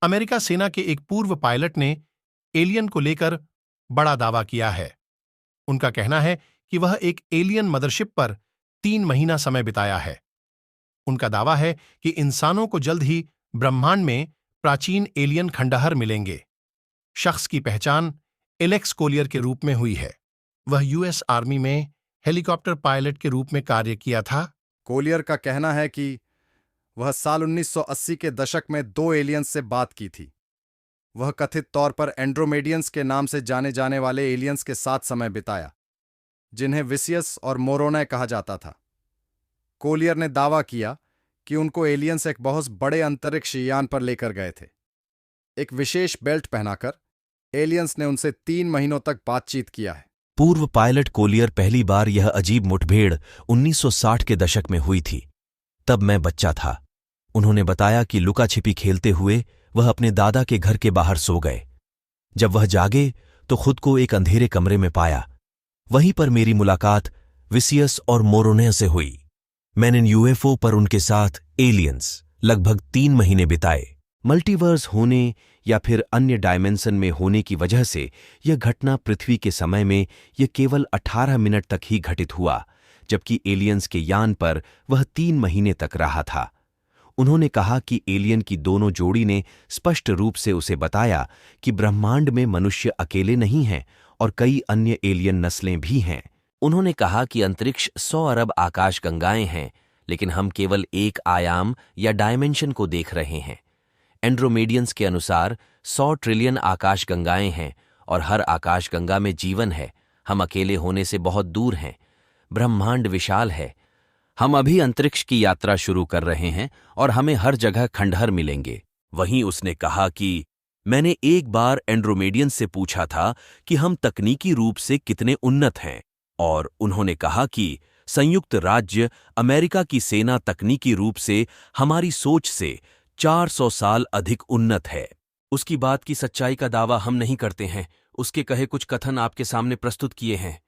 America सेना के एक पूर्व पायलट ने एलियन को लेकर बड़ा दावा किया है। उनका कहना है कि वह एक एलियन मदरशिप पर 3 महीना समय बिताया है। उनका दावा है कि इंसानों को जल्द ही ब्रह्मांड में प्राचीन एलियन खंडहर मिलेंगे। शख्स की पहचान एलेक्स कोलियर के रूप में हुई है। वह यूएस आर्मी में हेलीकॉप्टर पायलट के रूप में कार्य किया था। कोलियर का कहना है कि वह साल 1980 के दशक में 2 एलियंस से बात की थी। वह कथित तौर पर एंड्रोमेडियंस के नाम से जाने जाने वाले एलियंस के साथ समय बिताया, जिन्हें विसियस और मोरोनै कहा जाता था। कोलियर ने दावा किया कि उनको एलियंस एक बहुत बड़े अंतरिक्ष यान पर लेकर गए थे। एक विशेष बेल्ट पहनाकर एलियंस ने उनसे 3 महीनों तक बातचीत किया है। पूर्व पायलट कोलियर पहली बार यह अजीब मुठभेड़ 1960 के दशक में हुई थी। तब मैं बच्चा था। उन्होंने बताया कि लुका छिपी खेलते हुए वह अपने दादा के घर के बाहर सो गए। जब वह जागे तो खुद को एक अंधेरे कमरे में पाया। वहीं पर मेरी मुलाकात विसियस और मोरोनै से हुई। मैंने यूएफओ पर उनके साथ एलियंस लगभग 3 महीने बिताए। मल्टीवर्स होने या फिर अन्य डायमेंशन में होने की वजह से यह घटना पृथ्वी के समय में यह केवल 18 मिनट तक ही घटित हुआ, जबकि एलियंस के यान पर वह 3 महीने तक रहा था। उन्होंने कहा कि एलियन की दोनों जोड़ी ने स्पष्ट रूप से उसे बताया कि ब्रह्मांड में मनुष्य अकेले नहीं हैं और कई अन्य एलियन नस्लें भी हैं। उन्होंने कहा कि अंतरिक्ष 100 अरब आकाशगंगाएं हैं, लेकिन हम केवल एक आयाम या डायमेंशन को देख रहे हैं। एंड्रोमेडियंस के अनुसार 100 ट्रिलियन आकाशगंगाएं हैं और हर आकाशगंगा में जीवन है। हम अकेले होने से बहुत दूर हैं। ब्रह्मांड विशाल है। हम अभी अंतरिक्ष की यात्रा शुरू कर रहे हैं और हमें हर जगह खंडहर मिलेंगे। वहीं उसने कहा कि मैंने एक बार एंड्रोमेडियंस से पूछा था कि हम तकनीकी रूप से कितने उन्नत हैं, और उन्होंने कहा कि संयुक्त राज्य अमेरिका की सेना तकनीकी रूप से हमारी सोच से 400 साल अधिक उन्नत है। उसकी बात की सच्चाई का दावा हम नहीं करते हैं। उसके कहे कुछ कथन आपके सामने प्रस्तुत किए हैं।